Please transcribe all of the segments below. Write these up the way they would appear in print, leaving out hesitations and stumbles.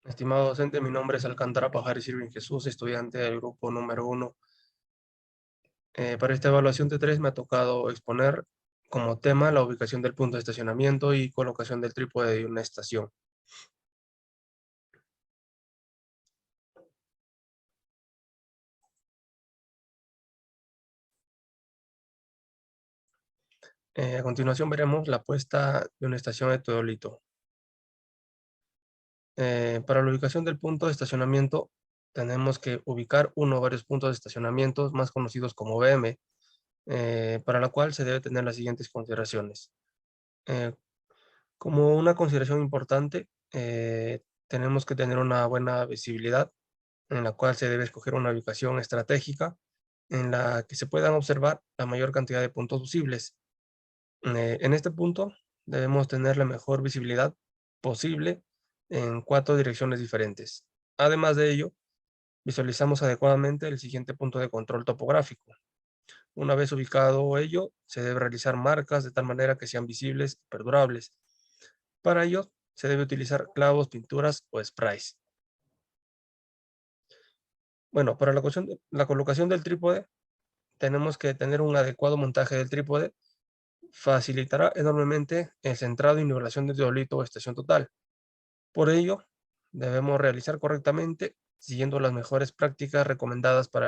Estimado docente, mi nombre es Alcántara Pajares Irving Jesús, estudiante del grupo número 1. Para esta evaluación de 3 me ha tocado exponer como tema la ubicación del punto de estacionamiento y colocación del trípode de una estación. A continuación veremos la puesta de una estación de teodolito. Para la ubicación del punto de estacionamiento tenemos que ubicar uno o varios puntos de estacionamiento más conocidos como BM, para la cual se debe tener las siguientes consideraciones. Como una consideración importante, tenemos que tener una buena visibilidad, en la cual se debe escoger una ubicación estratégica en la que se puedan observar la mayor cantidad de puntos posibles. En este punto debemos tener la mejor visibilidad posible en 4 direcciones diferentes. Además de ello, visualizamos adecuadamente el siguiente punto de control topográfico. Una vez ubicado ello, se debe realizar marcas de tal manera que sean visibles y perdurables. Para ello, se debe utilizar clavos, pinturas o sprays. Bueno, para la colocación del trípode, tenemos que tener un adecuado montaje del trípode. Facilitará enormemente el centrado y nivelación del teodolito o estación total. Por ello, debemos realizar correctamente, siguiendo las mejores prácticas recomendadas por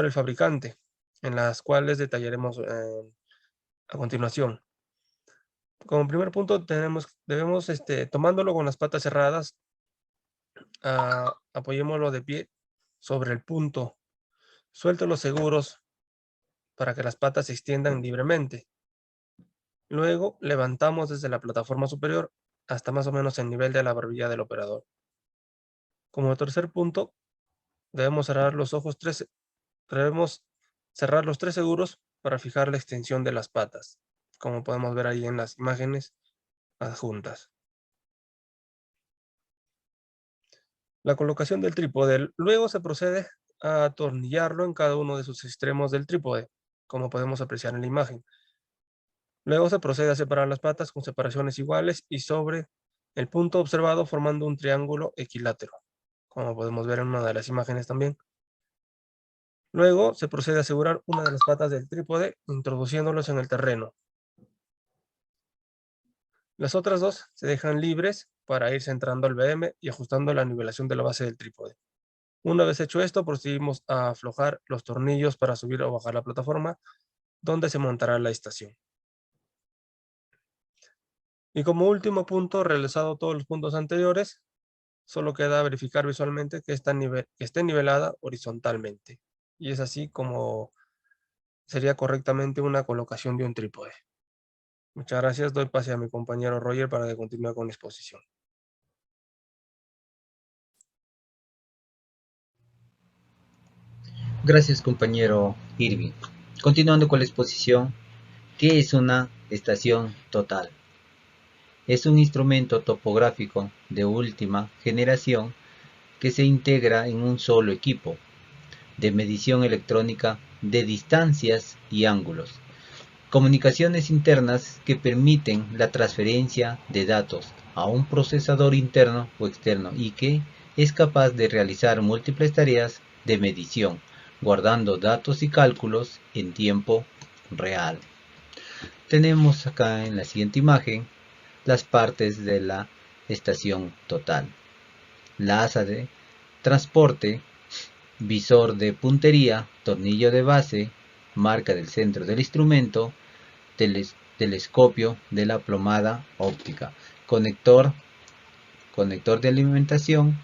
el fabricante, en las cuales detallaremos a continuación. Como primer punto, debemos, tomándolo con las patas cerradas, apoyémoslo de pie sobre el punto. Suéltelos seguros para que las patas se extiendan libremente. Luego, levantamos desde la plataforma superior hasta más o menos el nivel de la barbilla del operador. Como tercer punto, debemos cerrar los ojos debemos cerrar los 3 seguros para fijar la extensión de las patas, como podemos ver ahí en las imágenes adjuntas. La colocación del trípode. Luego se procede a atornillarlo en cada uno de sus extremos del trípode, como podemos apreciar en la imagen. Luego se procede a separar las patas con separaciones iguales y sobre el punto observado formando un triángulo equilátero, como podemos ver en una de las imágenes también. Luego se procede a asegurar una de las patas del trípode introduciéndolos en el terreno. Las otras dos se dejan libres para ir centrando el BM y ajustando la nivelación de la base del trípode. Una vez hecho esto, procedimos a aflojar los tornillos para subir o bajar la plataforma donde se montará la estación. Y como último punto, realizado todos los puntos anteriores, solo queda verificar visualmente que esté nivelada horizontalmente. Y es así como sería correctamente una colocación de un trípode. Muchas gracias. Doy pase a mi compañero Roger para que continúe con la exposición. Gracias, compañero Irving. Continuando con la exposición, ¿qué es una estación total? Es un instrumento topográfico de última generación que se integra en un solo equipo de medición electrónica de distancias y ángulos, comunicaciones internas que permiten la transferencia de datos a un procesador interno o externo y que es capaz de realizar múltiples tareas de medición, guardando datos y cálculos en tiempo real. Tenemos acá en la siguiente imagen las partes de la estación total. La asa de transporte, visor de puntería, tornillo de base, marca del centro del instrumento, telescopio de la plomada óptica, conector de alimentación,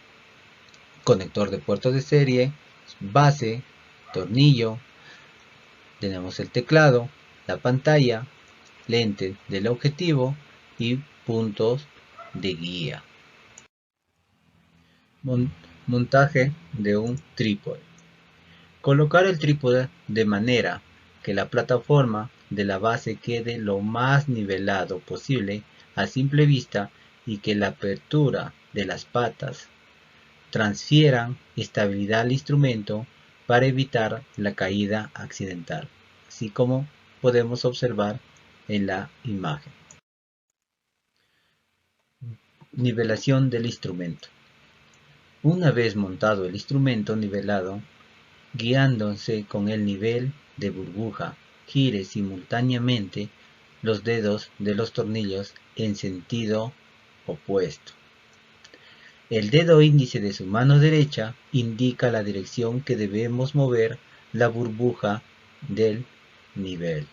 conector de puerto de serie, base, tornillo, tenemos el teclado, la pantalla, lente del objetivo y puntos de guía. Montaje de un trípode. Colocar el trípode de manera que la plataforma de la base quede lo más nivelado posible a simple vista y que la apertura de las patas transfieran estabilidad al instrumento para evitar la caída accidental, así como podemos observar en la imagen. Nivelación del instrumento. Una vez montado el instrumento nivelado, guiándose con el nivel de burbuja, gire simultáneamente los dedos de los tornillos en sentido opuesto. El dedo índice de su mano derecha indica la dirección que debemos mover la burbuja del nivel.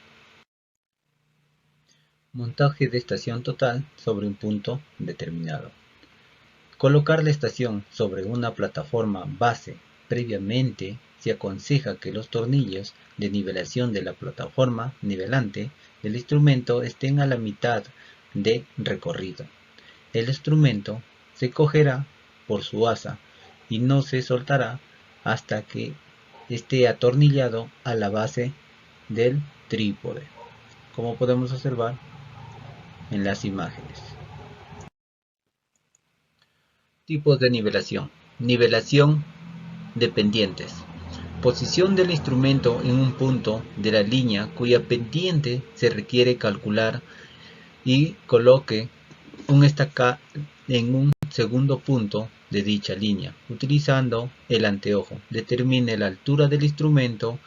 Montaje de estación total sobre un punto determinado. Colocar la estación sobre una plataforma base. Previamente se aconseja que los tornillos de nivelación de la plataforma nivelante del instrumento estén a la mitad de recorrido. El instrumento se cogerá por su asa y no se soltará hasta que esté atornillado a la base del trípode, como podemos observar en las imágenes. Tipos de nivelación. Nivelación de pendientes. Posición del instrumento en un punto de la línea cuya pendiente se requiere calcular y coloque un estaca en un segundo punto de dicha línea. Utilizando el anteojo, determine la altura del instrumento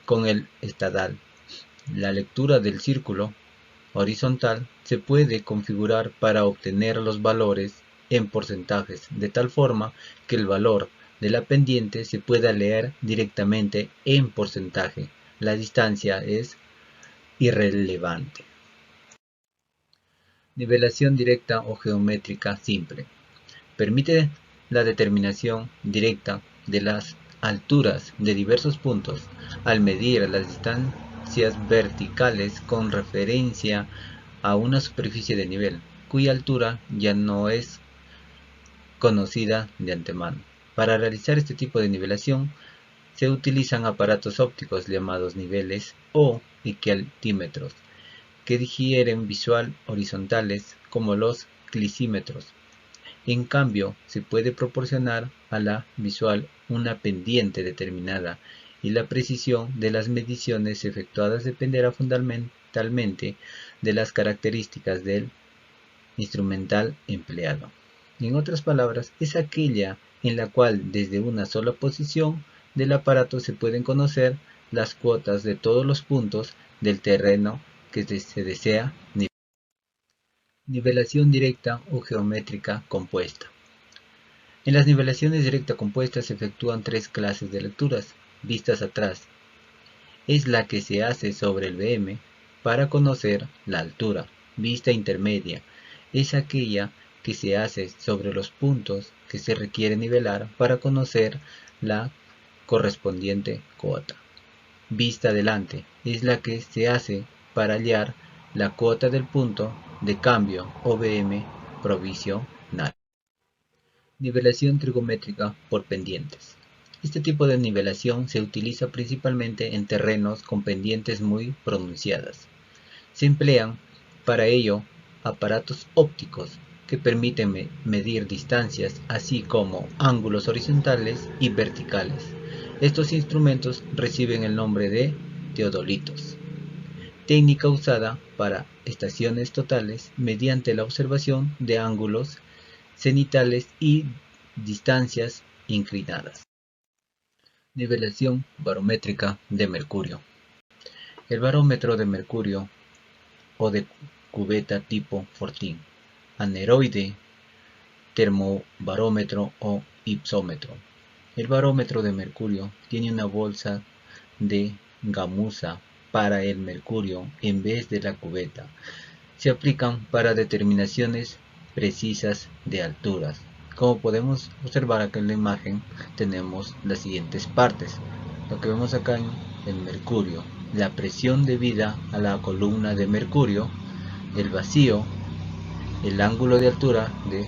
con el estadal. La lectura del círculo horizontal se puede configurar para obtener los valores en porcentajes, de tal forma que el valor de la pendiente se pueda leer directamente en porcentaje. La distancia es irrelevante. Nivelación directa o geométrica simple. Permite la determinación directa de las alturas de diversos puntos al medir las distancias verticales con referencia a una superficie de nivel, cuya altura ya no es conocida de antemano. Para realizar este tipo de nivelación se utilizan aparatos ópticos llamados niveles o equialtímetros, que digieren visual horizontales como los clisímetros. En cambio, se puede proporcionar a la visual una pendiente determinada y la precisión de las mediciones efectuadas dependerá fundamentalmente de las características del instrumental empleado. En otras palabras, es aquella en la cual desde una sola posición del aparato se pueden conocer las cuotas de todos los puntos del terreno que se desea nivelar. Nivelación directa o geométrica compuesta. En las nivelaciones directa compuestas se efectúan tres clases de lecturas vistas atrás. Es la que se hace sobre el BM para conocer la altura. Vista intermedia es aquella que se hace sobre los puntos que se requiere nivelar para conocer la correspondiente cuota. Vista adelante es la que se hace para hallar la cuota del punto de cambio o BM provisional. Nivelación trigonométrica por pendientes. Este tipo de nivelación se utiliza principalmente en terrenos con pendientes muy pronunciadas. Se emplean para ello aparatos ópticos que permiten medir distancias así como ángulos horizontales y verticales. Estos instrumentos reciben el nombre de teodolitos. Técnica usada para estaciones totales mediante la observación de ángulos cenitales y distancias inclinadas. Nivelación barométrica de mercurio. El barómetro de mercurio o de cubeta tipo Fortin, aneroide, termobarómetro o ipsómetro. El barómetro de mercurio tiene una bolsa de gamuza para el mercurio en vez de la cubeta. Se aplican para determinaciones precisas de alturas. Como podemos observar acá en la imagen, tenemos las siguientes partes. Lo que vemos acá en el mercurio, la presión debida a la columna de mercurio, el vacío, el ángulo de altura de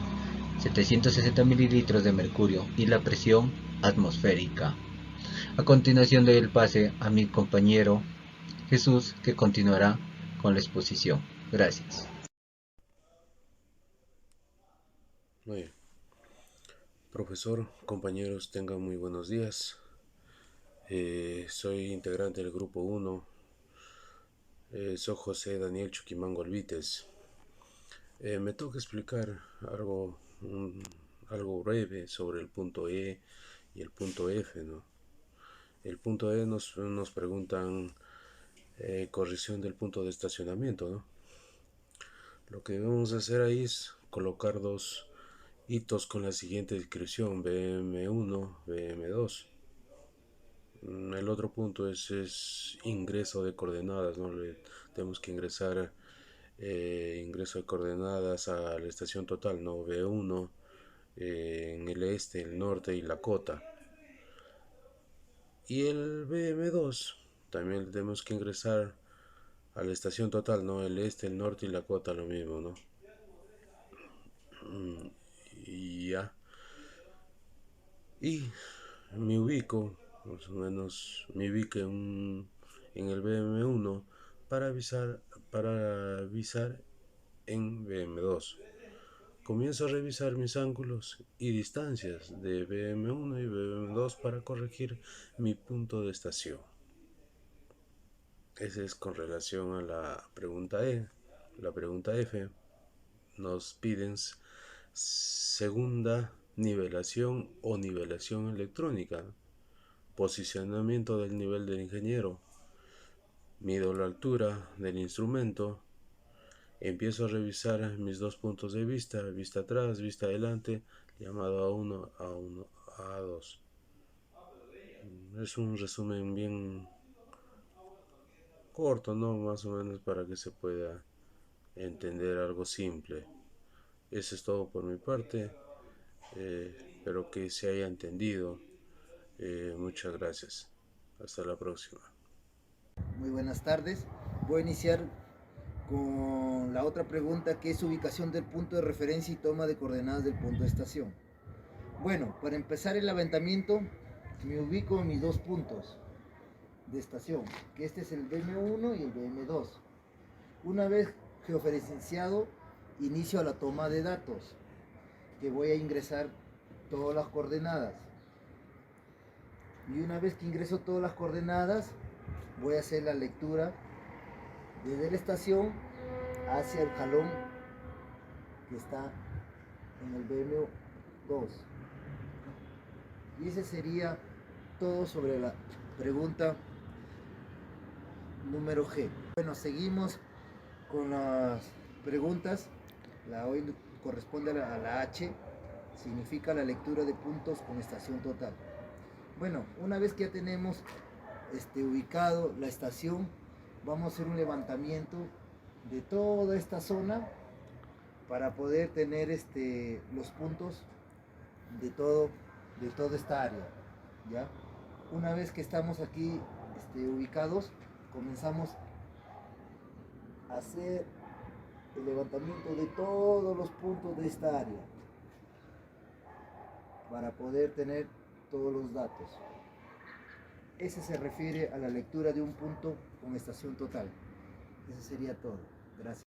760 mililitros de mercurio y la presión atmosférica. A continuación doy el pase a mi compañero Jesús, que continuará con la exposición. Gracias. Muy bien. Profesor, compañeros, tengan muy buenos días. Soy integrante del grupo 1. Soy José Daniel Chuquimango Olvites. Me toca explicar algo breve sobre el punto E y el punto F, ¿no? El punto E nos preguntan corrección del punto de estacionamiento, ¿no? Lo que vamos a hacer ahí es colocar dos hitos con la siguiente descripción: BM1, BM2. El otro punto es ingreso de coordenadas, ¿no? Tenemos que ingresar ingreso de coordenadas a la estación total, ¿no? B1 en el este, el norte y la cota. Y el BM2 también tenemos que ingresar a la estación total, ¿no? El este, el norte y la cota, lo mismo, ¿no? Y ya. Y me ubico, más o menos, me ubico en el BM1 para avisar en BM2. Comienzo a revisar mis ángulos y distancias de BM1 y BM2 para corregir mi punto de estación. Ese es con relación a la pregunta E. La pregunta F nos piden segunda nivelación o nivelación electrónica, posicionamiento del nivel del ingeniero, mido la altura del instrumento, empiezo a revisar mis dos puntos de vista, vista atrás, vista adelante, llamado A1, A1, A2. Es un resumen bien corto, ¿no? Más o menos para que se pueda entender algo simple. Eso es todo por mi parte. Espero que se haya entendido. Muchas gracias. Hasta la próxima. Muy buenas tardes. Voy a iniciar con la otra pregunta, que es ubicación del punto de referencia y toma de coordenadas del punto de estación. Bueno, para empezar el levantamiento, me ubico en mis dos puntos de estación, que este es el BM1 y el BM2. Una vez georreferenciado, inicio a la toma de datos, que voy a ingresar todas las coordenadas. Y una vez que ingreso todas las coordenadas, voy a hacer la lectura desde la estación hacia el jalón que está en el BM2. Y ese sería todo sobre la pregunta número G. Bueno, seguimos con las preguntas. La hoy corresponde a la H, significa la lectura de puntos con estación total. Bueno, una vez que ya tenemos ubicado la estación, vamos a hacer un levantamiento de toda esta zona para poder tener los puntos de toda esta área, ¿ya? Una vez que estamos aquí ubicados, comenzamos a hacer el levantamiento de todos los puntos de esta área para poder tener todos los datos. Ese se refiere a la lectura de un punto con estación total. Eso sería todo. Gracias.